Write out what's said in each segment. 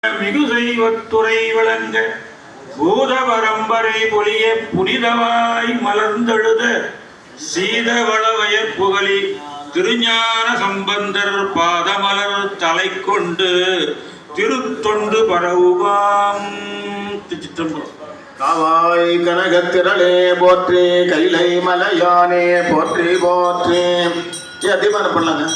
மிகு செய்வத்துறை விளங்க பூத பரம்பரை பொலிய புனிதவாய் மலர்ந்தெழுத சீதவளவயற் புகழி திருஞான சம்பந்தர் பாதமலர் தலை கொண்டு திருத்தொண்டு பரவுவாம். திருச்சிற்றம்பலம். காவாய் கனகத்திரளே போற்றி, கைலை மலையானே போற்றி போற்றி. அதிகமான பண்ணலாங்க.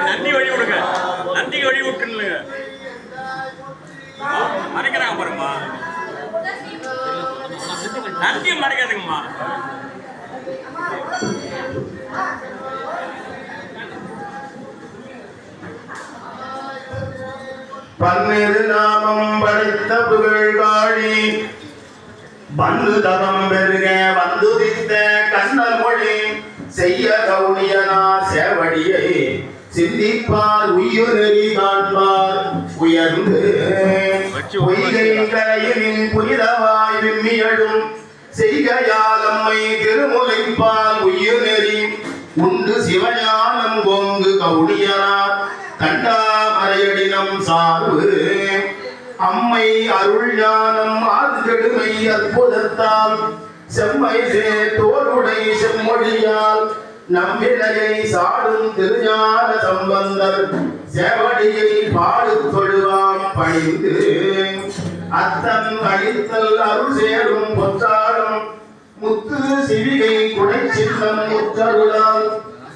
நந்தி வழி விடுங்க, நந்திக்கு வழி விட்டுருங்க. மறைக்கிறாங்க பாருங்கம்மா, நந்தி மறைக்காதுங்கம்மா. பன்னிரு நாமம் படைத்த புகழ்காழி பந்து தவம் பெருக வந்துதித்த கண்ணல் மொழி செய்ய கவுனியனார் சேவடியை சிந்திப்பார் உயிரெறி காண்பார் உயர்ந்து பொய்கை கரையினின் புனிதவாய் விம்மியடும் செய்கையாலம்மை திருமுலைப்பால் உயிரெறி உண்டு சிவஞானம் கோங்கு கவுனியனார் கண்டாமரையடினம் சார்பு அம்மை அருள் ஞானம் ஆறுகெடுமை அற்புதத்தால் செம்மை தோருடை செம்மொழியால் நம்பினையை சாடும் திருஞான சம்பந்தர் சேவடியை பாடு தொழுவாம் பணிந்து அத்தன் அழித்தல் அருள் சேரும் பொற்றாடும் முத்து சிவிகை குடை சின்னம் முற்றருளால்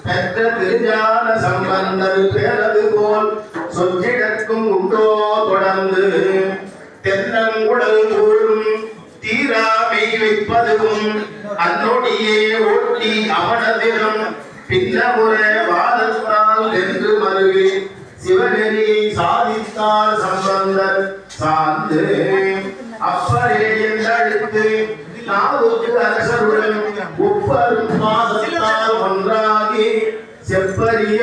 பெற்ற திருஞான சம்பந்தர் பேரது போல் சொற்றிடக்கும் உண்டோ தொடர்ந்து தென்னங்குடல் ஊழும் தீராமை வைப்பதும் அன்னொடியே ஓட்டி அவனதிரும் பின்னமுற வாதத்தால் என்று மருவி சிவநெறியை சாதித்தார் சம்பந்தர் சார்ந்து அப்பரே என்றழுத்து நாவுக்கு அரசருடன் ஒப்பரும் பாதத்தால் ஒன்றாகி செப்பரிய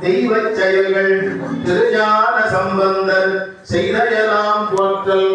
தெய்வச் செயல்கள் திருஞான சம்பந்தர் செய்தயலாம் போற்றல்.